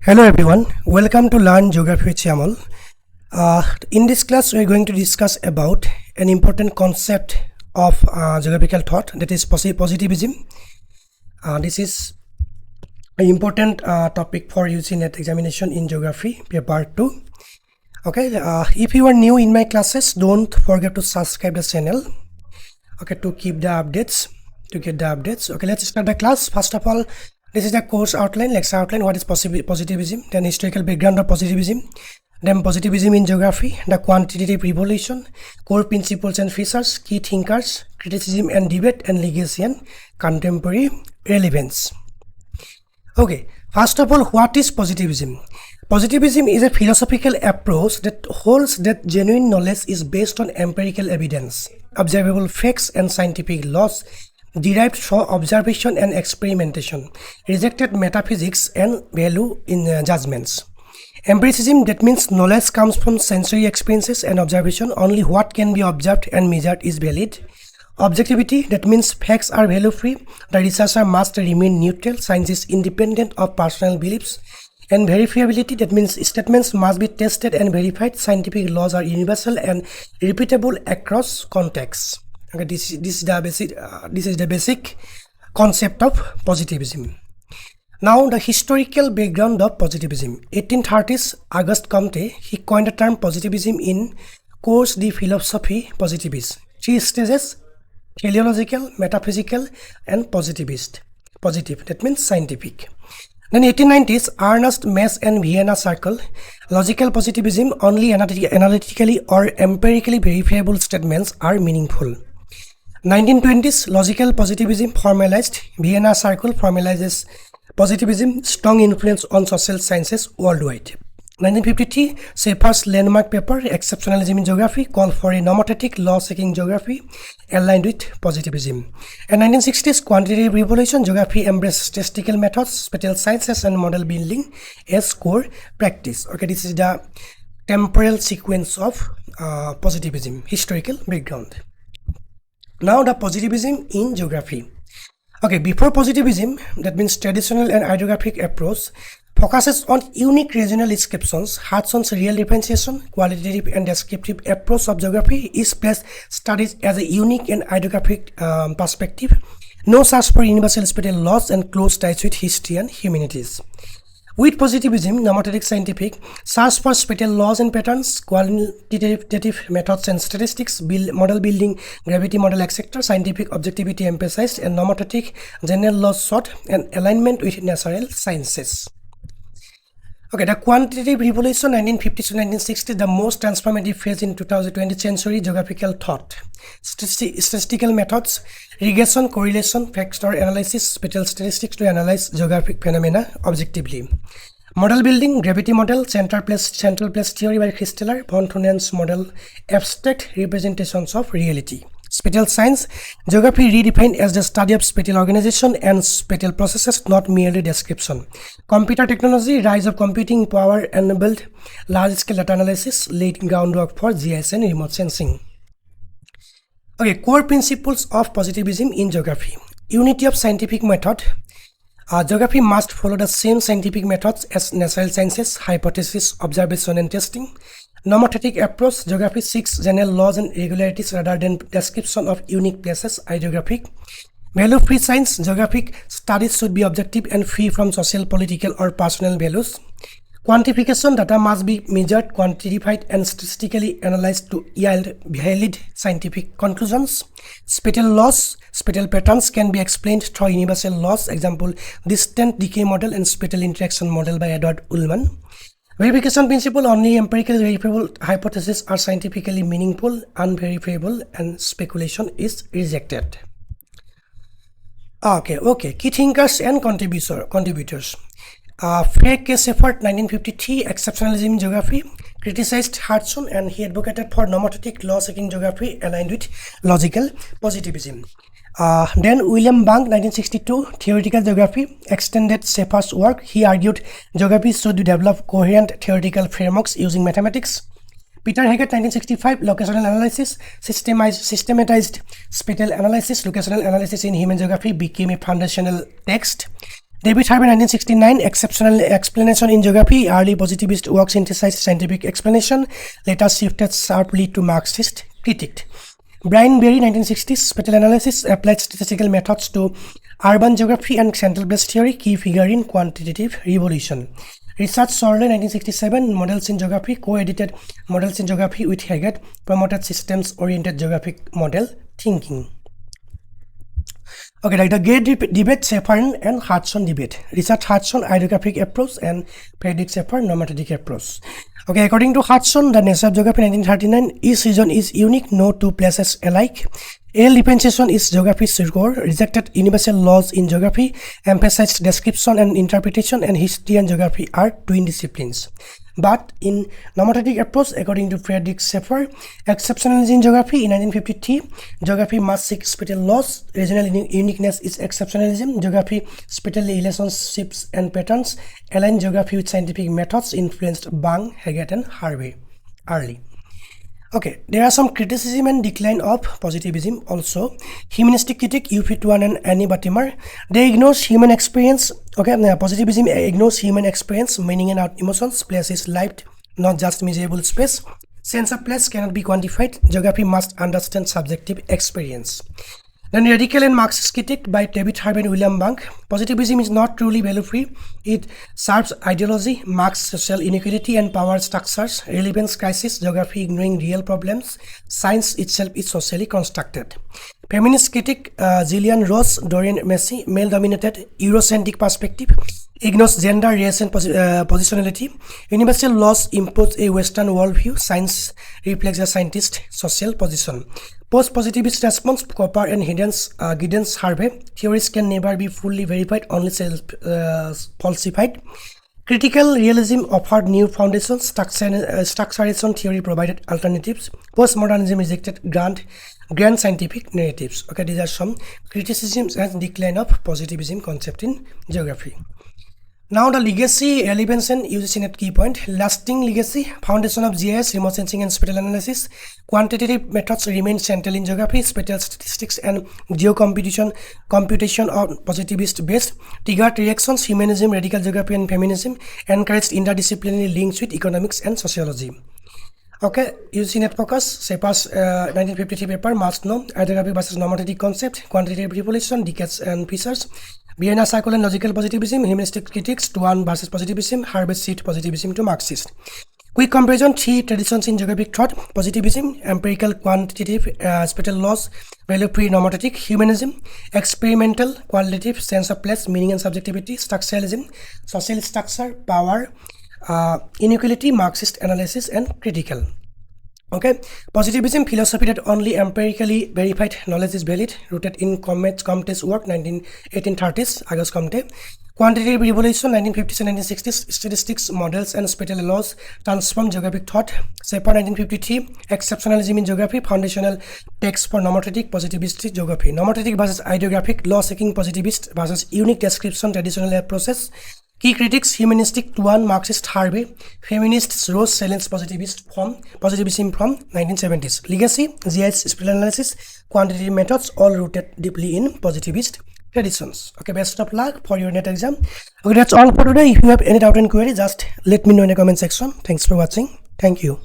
Hello everyone, welcome to Learn Geography with Shyamal. In this class we are going to discuss about an important concept of geographical thought, that is positivism. This is an important topic for UGC NET examination in geography paper 2. Okay, if you are new in my classes, don't forget to subscribe the channel, okay, to keep the updates, to get the updates. Okay, let's start the class. First of all, this is the course outline, lecture outline, what is positivism, then historical background of positivism, then positivism in geography, the quantitative revolution, core principles and features, key thinkers, criticism and debate, and legacy and contemporary relevance. Okay, first of all, what is positivism? Positivism is a philosophical approach that holds that genuine knowledge is based on empirical evidence, observable facts and scientific laws derived from observation and experimentation, rejected metaphysics and value in judgments. Empiricism, that means knowledge comes from sensory experiences and observation. Only what can be observed and measured is valid. Objectivity, that means facts are value-free. The researcher must remain neutral. Science is independent of personal beliefs. And verifiability, that means statements must be tested and verified. Scientific laws are universal and repeatable across contexts. Okay, this is the basic concept of positivism. Now, the historical background of positivism. 1830s, Auguste Comte, he coined the term positivism in Cours de Philosophie Positiviste. 3 stages: teleological, metaphysical, and positivist. Positive, that means scientific. Then 1890s, Ernst Mach and Vienna Circle, logical positivism, only analytically or empirically verifiable statements are meaningful. 1920s, logical positivism formalized. Vienna Circle formalizes positivism, strong influence on social sciences worldwide. 1953, Schaeffer's landmark paper, Exceptionalism in Geography, called for a nomothetic law-seeking geography aligned with positivism. And 1960s, Quantitative Revolution, geography embraced statistical methods, spatial sciences, and model building as core practice. Okay, this is the temporal sequence of positivism, historical background. Now, the positivism in geography. Okay, before positivism, that means traditional and hydrographic approach, focuses on unique regional descriptions. Hudson's real differentiation, qualitative and descriptive approach of geography is placed studies as a unique and hydrographic perspective. No search for universal spatial laws and close ties with history and humanities. With positivism, nomothetic scientific, search for spatial laws and patterns, quantitative methods and statistics, model building, gravity model, etc. Scientific objectivity emphasized, and nomothetic general laws sought, and alignment with natural sciences. Okay, the quantitative revolution, 1950 to 1960, the most transformative phase in 20th century geographical thought. Statistical methods, regression, correlation, factor analysis, spatial statistics to analyze geographic phenomena objectively. Model building, gravity model, central place theory by Christeller, von Thunen's model, abstract representations of reality. Spatial science, geography redefined as the study of spatial organization and spatial processes, not merely description. Computer technology, rise of computing power enabled large-scale data analysis, laid groundwork for GIS and remote sensing. Okay, core principles of positivism in geography. Unity of scientific method. Geography must follow the same scientific methods as natural sciences, hypothesis, observation, and testing. Nomothetic approach, geography seeks general laws and regularities rather than description of unique places, hydrographic. Value-free science, geographic studies should be objective and free from social, political, or personal values. Quantification, data must be measured, quantified, and statistically analyzed to yield valid scientific conclusions. Spatial laws, spatial patterns can be explained through universal laws, example, distant decay model and spatial interaction model by Edward Ullman. Verification principle, only empirically verifiable hypotheses are scientifically meaningful, unverifiable, and speculation is rejected. Okay, key thinkers and contributors. Frank K. Schaeffer, 1953, Exceptionalism in Geography, criticized Hudson, and he advocated for nomothetic law-seeking geography aligned with logical positivism. Then William Bank, 1962, Theoretical Geography, extended Schaeffer's work. He argued geography should develop coherent theoretical frameworks using mathematics. Peter Haggett, 1965, Locational Analysis, systematized spatial analysis. Locational analysis in human geography became a foundational text. David Harvey, 1969, Exceptional Explanation in Geography. Early positivist work synthesized scientific explanation, later shifted sharply to Marxist critique. Brian Berry, 1960s, Spatial Analysis, applied statistical methods to urban geography and central place theory, key figure in Quantitative Revolution. Richard Sorley, 1967, Models in Geography, co-edited Models in Geography with Haggard, promoted systems-oriented geographic model thinking. Okay, like the great debate, Shepard and Hudson debate. Richard Hudson, idiographic approach, and Frederick Shepard, nomenclatic approach. Okay, according to Hudson, the nature of geography, 1939, each region is unique, no two places alike. Real differentiation is geography's core, rejected universal laws in geography, emphasized description and interpretation, and history and geography are twin disciplines. But in nomenclatic approach, according to Frederick Shepard, exceptionalism in geography in 1953, geography must seek spatial laws, regional uniqueness is exceptionalism, geography, spatial relationships and patterns, align geography with scientific methods influenced Bang, Haggard and Harvey early. Okay, there are some criticism and decline of positivism also. Humanistic critic, U.P. Tuan and Annie Batimer, they ignore human experience. Okay, positivism ignores human experience, meaning and emotions. Place is lived, not just measurable space. Sense of place cannot be quantified. Geography must understand subjective experience. Then radical and Marxist critic by David Harvey and William Bank. Positivism is not truly value-free. It serves ideology, marks social inequality and power structures, relevance crisis, geography ignoring real problems, science itself is socially constructed. Feminist critic Gillian Ross, Dorian Massey, male-dominated Eurocentric perspective, ignores gender, race and positionality. Universal laws impose a Western worldview. Science reflects a scientist's social position. Post-positivist response, Cooper and Giddens Harvey, theories can never be fully verified, only falsified. Critical realism offered new foundations, structuration theory provided alternatives. Postmodernism rejected grand scientific narratives. Okay, these are some criticisms and decline of positivism concept in geography. Now the legacy, relevance and UGC NET key point. Lasting legacy, foundation of GIS, remote sensing and spatial analysis. Quantitative methods remain central in geography. Spatial statistics and computation are positivist based. Triggered reactions, humanism, radical geography and feminism. Encouraged interdisciplinary links with economics and sociology. Okay, UGC NET focus, Shepard's 1953 paper, must know, ideography versus nomenclatic concept, quantitative revolution, decades and features. Vienna Circle and Logical Positivism, Humanistic Critics, Tuan versus Positivism, Harvey shift Positivism to Marxist. Quick comparison, three traditions in geographic thought: Positivism, empirical quantitative, spatial laws, value-free nomenclatic; Humanism, experimental, qualitative, sense of place, meaning and subjectivity; Structuralism, social structure, power, inequality, Marxist analysis, and critical. Okay, positivism, philosophy that only empirically verified knowledge is valid, rooted in Comte's work, 1830s, August Comte. Quantitative Revolution, 1950s and 1960s, statistics, models, and spatial laws transform geographic thought. Shepard, 1953, Exceptionalism in Geography, foundational text for nomenclatic positivist geography. Nomenclatic versus ideographic, law-seeking positivist versus unique description, traditional approaches. Key critics, humanistic, Tuan, Marxist, Harvey. Feminists, Rose challenged positivism from 1970s. Legacy, GIS, spatial analysis, quantitative methods, all rooted deeply in positivist traditions. Okay, best of luck for your NET exam. Okay, that's all for today. If you have any doubt and query, just let me know in the comment section. Thanks for watching. Thank you.